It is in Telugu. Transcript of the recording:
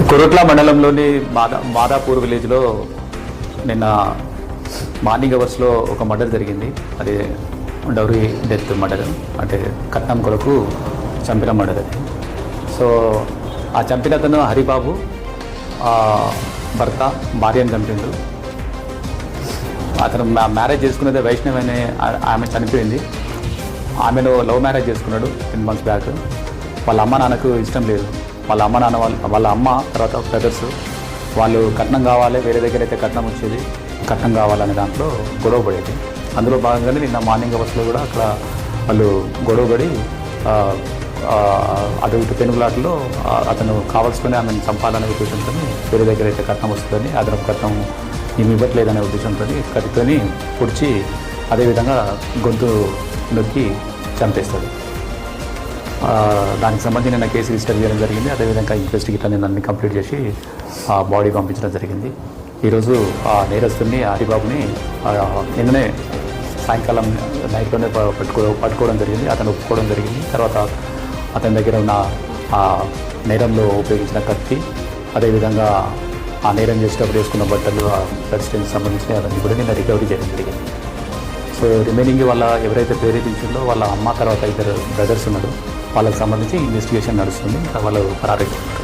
కొరుట్ల మండలంలోని మాదాపూర్ విలేజ్లో నిన్న మార్నింగ్ అవర్స్లో ఒక మర్డర్ జరిగింది. అది డౌరీ డెత్ మర్డర్, అంటే కట్నం కొరకు చంపిన మర్డర్ అది. సో ఆ చంపిన అతను హరిబాబు భర్త భార్యను చంపిండు. అతను మ్యారేజ్ చేసుకున్నదే వైష్ణవి అనే ఆమె చనిపోయింది. ఆమెను లవ్ మ్యారేజ్ చేసుకున్నాడు 10 months బ్యాక్. వాళ్ళ అమ్మ నాన్నకు ఇష్టం లేదు. వాళ్ళ అమ్మ నాన్న వాళ్ళ అమ్మ తర్వాత బ్రదర్స్ వాళ్ళు కట్నం కావాలి, వేరే దగ్గర అయితే కట్నం వచ్చేది, కట్నం కావాలనే దాంట్లో గొడవ పడేది. అందులో భాగంగానే నిన్న మార్నింగ్ అవర్స్లో కూడా అక్కడ వాళ్ళు గొడవపడి అటు ఇటు పెనుగులాటలో అతను కావాల్సుకొని ఆమెను చంపాలనే ఉద్దేశంతో, వేరే దగ్గర అయితే కట్నం వస్తుందని, అదనపు కట్నం ఏమి ఇవ్వట్లేదనే ఉద్దేశంతో కత్తితోని పొడిచి అదేవిధంగా గొంతు నొక్కి చంపేస్తాడు. దానికి సంబంధించి నిన్న కేసు రిజిస్టర్ చేయడం జరిగింది. అదేవిధంగా ఇన్వెస్టిగేషన్ అన్ని కంప్లీట్ చేసి ఆ బాడీ పంపించడం జరిగింది. ఈరోజు ఆ నేరస్తుని హరిబాబుని నిన్ననే సాయంకాలం నైట్లోనే పట్టుకోవడం జరిగింది. అతను ఒప్పుకోవడం జరిగింది. తర్వాత అతని దగ్గర ఉన్న ఆ నేరంలో ఉపయోగించిన కత్తి, అదేవిధంగా ఆ నేరం చేసేటప్పుడు వేసుకున్న బట్టలు, ఆ సబ్స్టెన్స్ సంబంధించిన అవన్నీ కూడా నిన్న రికవరీ చేయడం జరిగింది. సో రిమైనింగ్ వాళ్ళ ఎవరైతే ప్రేరేపించిందో వాళ్ళ అమ్మ తర్వాత 2 బ్రదర్స్ ఉన్నారు. వాళ్ళకి సంబంధించి ఇన్వెస్టిగేషన్ నడుస్తుంది. వాళ్ళు పరారెక్కించారు.